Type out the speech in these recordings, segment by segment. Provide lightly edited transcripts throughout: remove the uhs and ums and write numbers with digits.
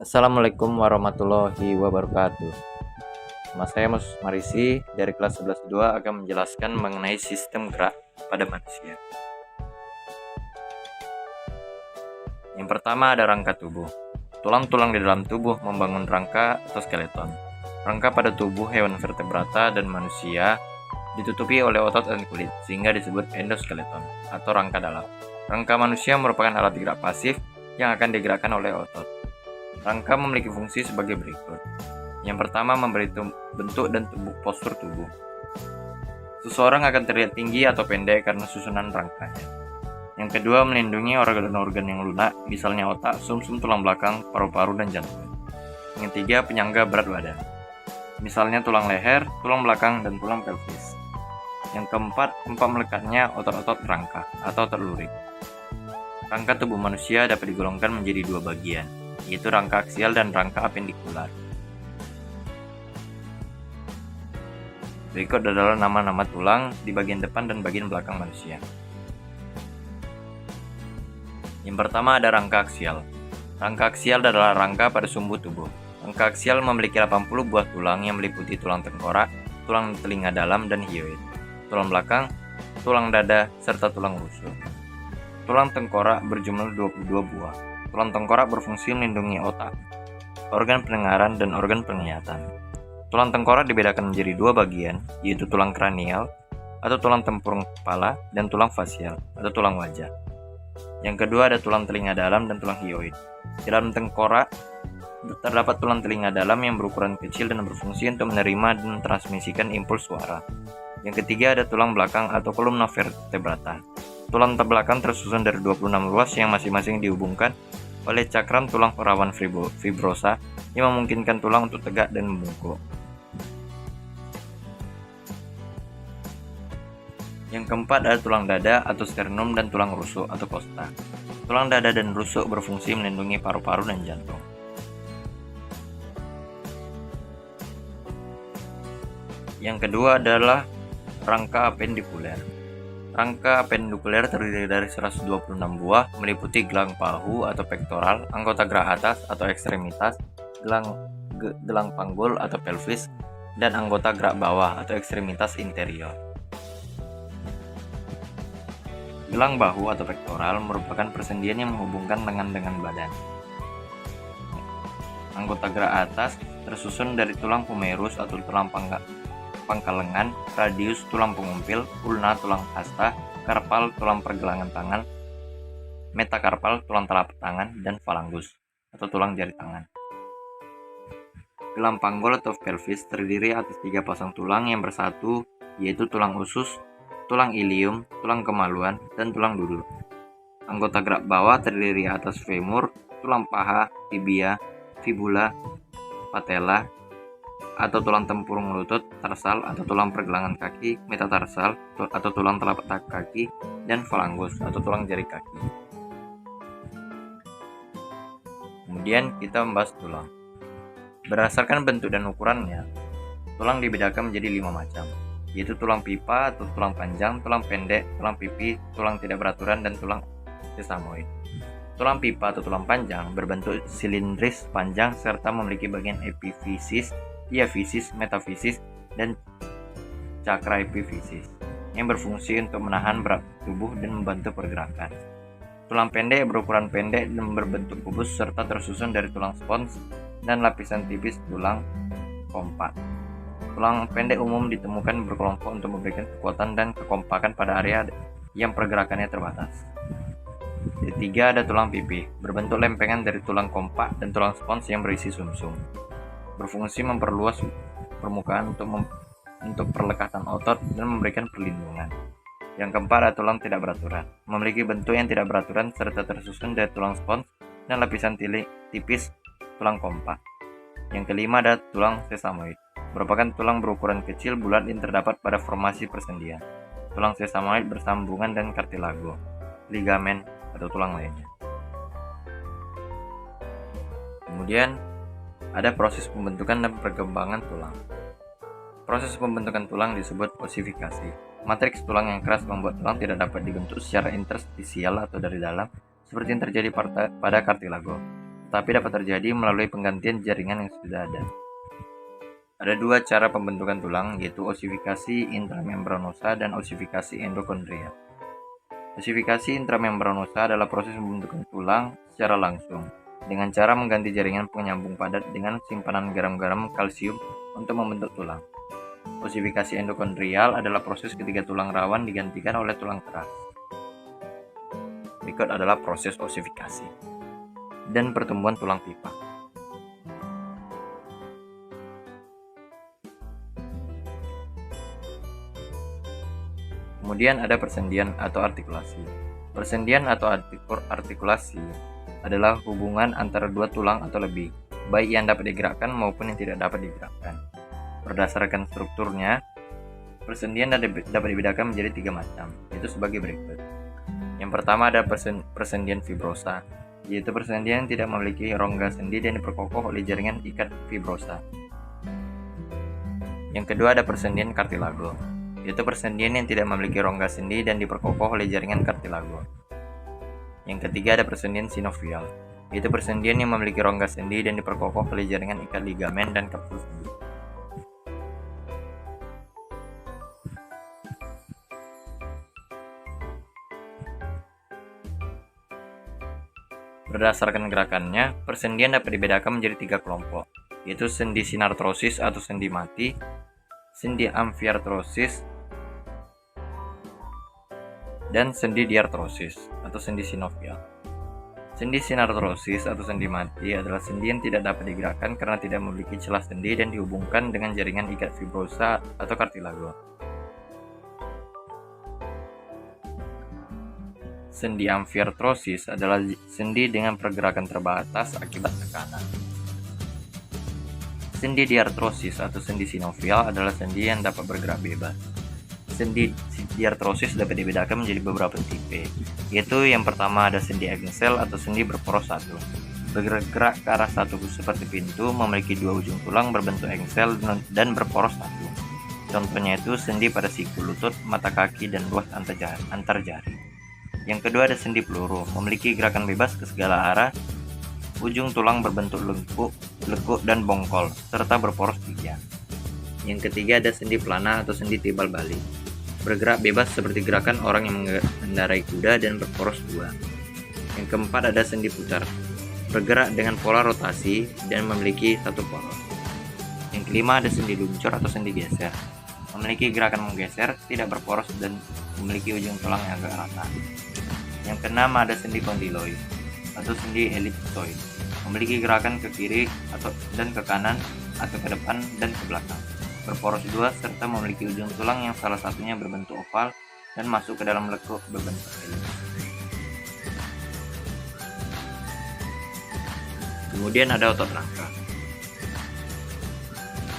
Assalamualaikum warahmatullahi wabarakatuh. Nama saya Mas Marisi dari kelas 11 2 akan menjelaskan mengenai sistem gerak pada manusia. Yang pertama ada rangka tubuh. Tulang-tulang di dalam tubuh membangun rangka atau skeleton. Rangka pada tubuh hewan vertebrata dan manusia ditutupi oleh otot dan kulit sehingga disebut endoskeleton atau rangka dalam. Rangka manusia merupakan alat gerak pasif yang akan digerakkan oleh otot. Rangka memiliki fungsi sebagai berikut. Yang pertama, memberi bentuk dan postur tubuh. Seseorang akan terlihat tinggi atau pendek karena susunan rangkanya. Yang kedua, melindungi organ-organ yang lunak, misalnya otak, sumsum tulang belakang, paru-paru, dan jantung. Yang tiga, penyangga berat badan, misalnya tulang leher, tulang belakang, dan tulang pelvis. Yang keempat, tempat melekatnya otot-otot rangka atau lurik. Rangka tubuh manusia dapat digolongkan menjadi dua bagian, yaitu rangka aksial dan rangka apendikular. Berikut adalah nama-nama tulang di bagian depan dan bagian belakang manusia. Yang pertama ada rangka aksial. Rangka aksial adalah rangka pada sumbu tubuh. Rangka aksial memiliki 80 buah tulang yang meliputi tulang tengkorak, tulang telinga dalam, dan hyoid, tulang belakang, tulang dada, serta tulang rusuk. Tulang tengkorak berjumlah 22 buah. Tulang tengkorak berfungsi melindungi otak, organ pendengaran, dan organ penglihatan. Tulang tengkorak dibedakan menjadi dua bagian, yaitu tulang kranial atau tulang tempurung kepala dan tulang fasial atau tulang wajah. Yang kedua ada tulang telinga dalam dan tulang hyoid. Di dalam tengkorak terdapat tulang telinga dalam yang berukuran kecil dan berfungsi untuk menerima dan transmisikan impuls suara. Yang ketiga ada tulang belakang atau kolumna vertebrata. Tulang belakang tersusun dari 26 ruas yang masing-masing dihubungkan oleh cakram tulang rawan fibrosa yang memungkinkan tulang untuk tegak dan membungkuk. Yang keempat ada tulang dada atau sternum dan tulang rusuk atau kosta. Tulang dada dan rusuk berfungsi melindungi paru-paru dan jantung. Yang kedua adalah rangka apendikuler. Rangka apendikuler terdiri dari 126 buah, meliputi gelang bahu atau pektoral, anggota gerak atas atau ekstremitas, gelang panggul atau pelvis, dan anggota gerak bawah atau ekstremitas interior. Gelang bahu atau pektoral merupakan persendian yang menghubungkan lengan dengan badan. Anggota gerak atas tersusun dari tulang humerus atau tulang pangkal lengan, radius tulang pengumpil, ulna tulang hasta, karpal tulang pergelangan tangan, metakarpal tulang telapak tangan, dan falangus atau tulang jari tangan. Gelang panggul atau pelvis terdiri atas 3 pasang tulang yang bersatu, yaitu tulang usus, tulang ilium, tulang kemaluan, dan tulang duduk. Anggota gerak bawah terdiri atas femur, tulang paha, tibia, fibula, patella, atau tulang tempurung lutut, tarsal atau tulang pergelangan kaki, metatarsal atau tulang telapak kaki, dan falangus atau tulang jari kaki. Kemudian kita membahas tulang. Berdasarkan bentuk dan ukurannya, tulang dibedakan menjadi 5 macam, yaitu tulang pipa atau tulang panjang, tulang pendek, tulang pipi, tulang tidak beraturan, dan tulang sesamoid. Tulang pipa atau tulang panjang berbentuk silindris panjang serta memiliki bagian epifisis, diafisis, metafisis, dan cakra epifisis yang berfungsi untuk menahan berat tubuh dan membantu pergerakan. Tulang pendek berukuran pendek dan berbentuk kubus serta tersusun dari tulang spons dan lapisan tipis tulang kompak. Tulang pendek umum ditemukan berkelompok untuk memberikan kekuatan dan kekompakan pada area yang pergerakannya terbatas. Ketiga ada tulang pipi, berbentuk lempengan dari tulang kompak dan tulang spons yang berisi sumsum. Berfungsi memperluas permukaan untuk perlekatan otot dan memberikan perlindungan. Yang keempat ada tulang tidak beraturan, memiliki bentuk yang tidak beraturan serta tersusun dari tulang spons dan lapisan tipis tulang kompak. Yang kelima ada tulang sesamoid, merupakan tulang berukuran kecil bulat yang terdapat pada formasi persendian. Tulang sesamoid bersambungan dengan kartilago, ligamen, atau tulang lainnya. Kemudian ada proses pembentukan dan perkembangan tulang. Proses pembentukan tulang disebut ossifikasi. Matriks tulang yang keras membuat tulang tidak dapat dibentuk secara interstisial atau dari dalam, seperti yang terjadi pada kartilago. tapi dapat terjadi melalui penggantian jaringan yang sudah ada. Ada dua cara pembentukan tulang, yaitu osifikasi intramembranosa dan osifikasi endokondrial. Osifikasi intramembranosa adalah proses pembentukan tulang secara langsung, dengan cara mengganti jaringan penyambung padat dengan simpanan garam-garam kalsium untuk membentuk tulang. Osifikasi endokondrial adalah proses ketika tulang rawan digantikan oleh tulang keras. Berikut adalah proses osifikasi dan pertumbuhan tulang pipa. Kemudian ada persendian atau artikulasi. Persendian atau artikulasi adalah hubungan antara dua tulang atau lebih, baik yang dapat digerakkan maupun yang tidak dapat digerakkan. Berdasarkan strukturnya, persendian dapat dibedakan menjadi 3 macam, yaitu sebagai berikut. Yang pertama ada persendian fibrosa, yaitu persendian yang tidak memiliki rongga sendi dan diperkokoh oleh jaringan ikat fibrosa. Yang kedua ada persendian kartilago, yaitu persendian yang tidak memiliki rongga sendi dan diperkokoh oleh jaringan kartilago. Yang ketiga ada persendian sinovial, yaitu persendian yang memiliki rongga sendi dan diperkokoh oleh jaringan ikat ligamen dan kapsul sendi. Berdasarkan gerakannya, persendian dapat dibedakan menjadi 3 kelompok, yaitu sendi sinartrosis atau sendi mati, sendi amfiartrosis, dan sendi diartrosis atau sendi sinovial. Sendi sinartrosis atau sendi mati adalah sendi yang tidak dapat digerakkan karena tidak memiliki celah sendi dan dihubungkan dengan jaringan ikat fibrosa atau kartilago. Sendi amfiartrosis adalah sendi dengan pergerakan terbatas akibat tekanan. Sendi diartrosis atau sendi sinovial adalah sendi yang dapat bergerak bebas. Sendi diartrosis dapat dibedakan menjadi beberapa tipe, yaitu yang pertama ada sendi engsel atau sendi berporos satu, bergerak ke arah satu seperti pintu, memiliki 2 ujung tulang berbentuk engsel dan berporos satu. Contohnya itu sendi pada siku lutut, mata kaki, dan luas antar jari. Yang kedua ada sendi peluru, memiliki gerakan bebas ke segala arah, ujung tulang berbentuk lekuk dan bongkol, serta berporos 3. Yang ketiga ada sendi pelana atau sendi timbal balik, bergerak bebas seperti gerakan orang yang mengendarai kuda dan berporos 2. Yang keempat ada sendi putar, bergerak dengan pola rotasi dan memiliki 1 poros. Yang kelima ada sendi luncur atau sendi geser, memiliki gerakan menggeser, tidak berporos dan memiliki ujung tulang yang agak rata. Yang keenam ada sendi kondiloid atau sendi ellipsoid, memiliki gerakan ke kiri dan ke kanan atau ke depan dan ke belakang, berporos 2 serta memiliki ujung tulang yang salah satunya berbentuk oval dan masuk ke dalam lekuk berbentuk elips. Kemudian ada otot rangka.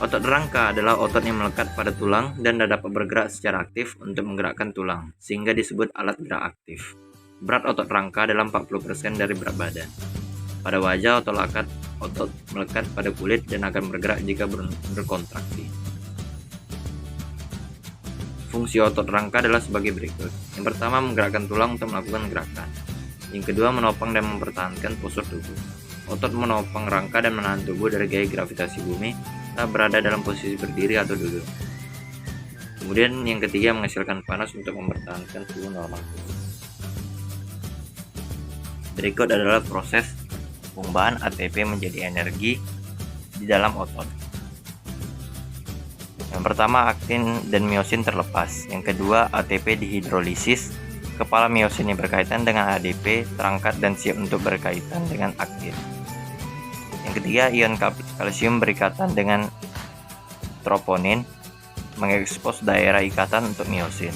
Otot rangka adalah otot yang melekat pada tulang dan dapat bergerak secara aktif untuk menggerakkan tulang, sehingga disebut alat gerak aktif. Berat otot rangka adalah 40% dari berat badan. Pada wajah, otot melekat pada kulit dan akan bergerak jika berkontraksi. Fungsi otot rangka adalah sebagai berikut. Yang pertama, menggerakkan tulang untuk melakukan gerakan. Yang kedua, menopang dan mempertahankan postur tubuh. Otot menopang rangka dan menahan tubuh dari gaya gravitasi bumi saat berada dalam posisi berdiri atau duduk. Kemudian yang ketiga, menghasilkan panas untuk mempertahankan suhu normal tubuh. Berikut adalah proses pengubah ATP menjadi energi di dalam otot. Yang pertama, aktin dan miosin terlepas. Yang kedua, ATP dihidrolisis. Kepala miosin yang berkaitan dengan ADP terangkat dan siap untuk berkaitan dengan aktin. Yang ketiga, ion kalsium berikatan dengan troponin, mengekspos daerah ikatan untuk miosin.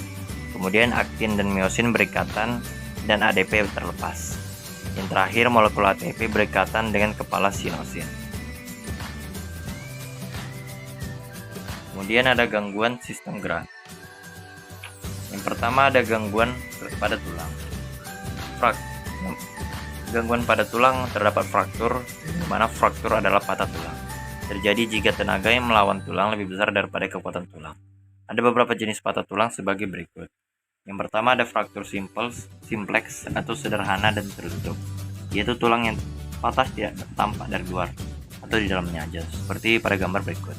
Kemudian aktin dan miosin berikatan dan ADP terlepas. Yang terakhir, molekul ATP berikatan dengan kepala sinosin. Kemudian ada gangguan sistem gerak. Yang pertama ada gangguan pada tulang. Gangguan pada tulang terdapat fraktur, di mana fraktur adalah patah tulang. Terjadi jika tenaga yang melawan tulang lebih besar daripada kekuatan tulang. Ada beberapa jenis patah tulang sebagai berikut. Yang pertama ada fraktur simplex atau sederhana dan tertutup, yaitu tulang yang patah tidak tampak dari luar atau di dalamnya aja, seperti pada gambar berikut.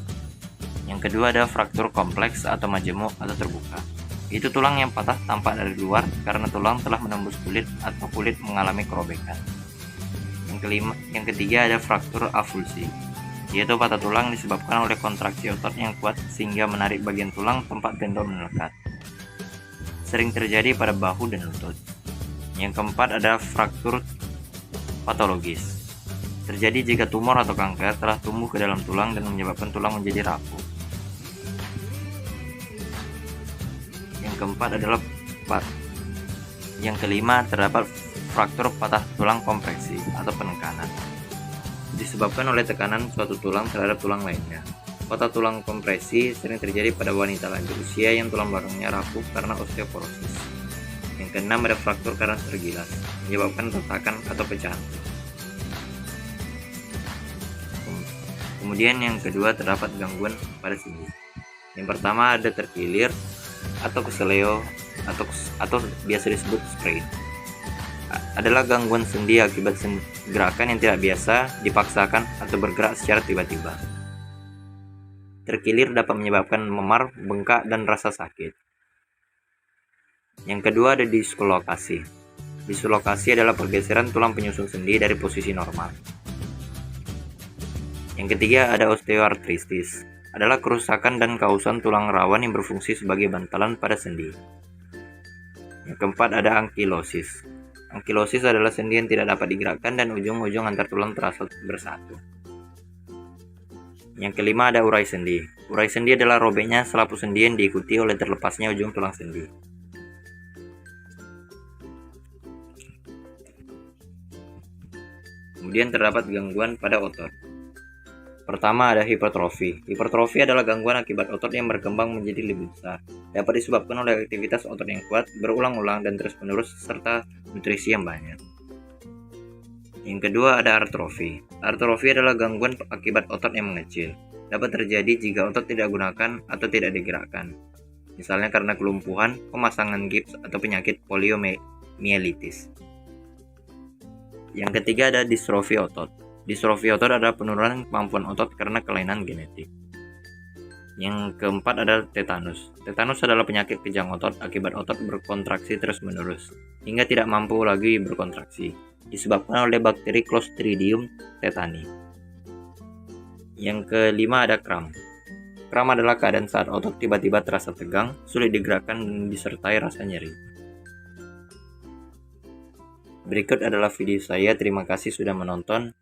Yang kedua ada fraktur kompleks atau majemuk atau terbuka. Itu tulang yang patah tampak dari luar karena tulang telah menembus kulit atau kulit mengalami kerobekan. Yang ketiga ada fraktur avulsi, yaitu patah tulang disebabkan oleh kontraksi otot yang kuat sehingga menarik bagian tulang tempat tendon melekat. Sering terjadi pada bahu dan lutut. Yang keempat ada fraktur patologis. Terjadi jika tumor atau kanker telah tumbuh ke dalam tulang dan menyebabkan tulang menjadi rapuh. Yang kelima terdapat fraktur patah tulang kompreksi atau penekanan. Disebabkan oleh tekanan suatu tulang terhadap tulang lainnya. Patah tulang kompresi sering terjadi pada wanita lanjut usia yang tulang belakangnya rapuh karena osteoporosis. Yang keenam ada fraktur karena tergilas, menyebabkan retakan atau pecahan. Kemudian yang kedua terdapat gangguan pada sendi. Yang pertama ada terkilir atau keseleo atau biasa disebut sprain. Adalah gangguan sendi akibat gerakan yang tidak biasa, dipaksakan atau bergerak secara tiba-tiba. Terkilir dapat menyebabkan memar, bengkak, dan rasa sakit. Yang kedua ada dislokasi. Dislokasi adalah pergeseran tulang penyusun sendi dari posisi normal. Yang ketiga ada osteoartritis. Adalah kerusakan dan kausan tulang rawan yang berfungsi sebagai bantalan pada sendi. Yang keempat ada ankilosis. Ankilosis adalah sendi yang tidak dapat digerakkan dan ujung-ujung antar tulang terasa bersatu. Yang kelima ada urai sendi. Urai sendi adalah robeknya selaput sendi yang diikuti oleh terlepasnya ujung tulang sendi. Kemudian terdapat gangguan pada otot. Pertama ada hipertrofi. Hipertrofi adalah gangguan akibat otot yang berkembang menjadi lebih besar. Dapat disebabkan oleh aktivitas otot yang kuat, berulang-ulang dan terus-menerus serta nutrisi yang banyak. Yang kedua ada artrofi. Artrofi adalah gangguan akibat otot yang mengecil. Dapat terjadi jika otot tidak digunakan atau tidak digerakkan. Misalnya karena kelumpuhan, pemasangan gips atau penyakit poliomyelitis. Yang ketiga ada distrofi otot. Distrofi otot adalah penurunan kemampuan otot karena kelainan genetik. Yang keempat ada tetanus. Tetanus adalah penyakit kejang otot akibat otot berkontraksi terus-menerus hingga tidak mampu lagi berkontraksi, disebabkan oleh bakteri Clostridium tetani. Yang kelima ada kram. Kram adalah keadaan saat otot tiba-tiba terasa tegang, sulit digerakkan dan disertai rasa nyeri. Berikut adalah video saya. Terima kasih sudah menonton.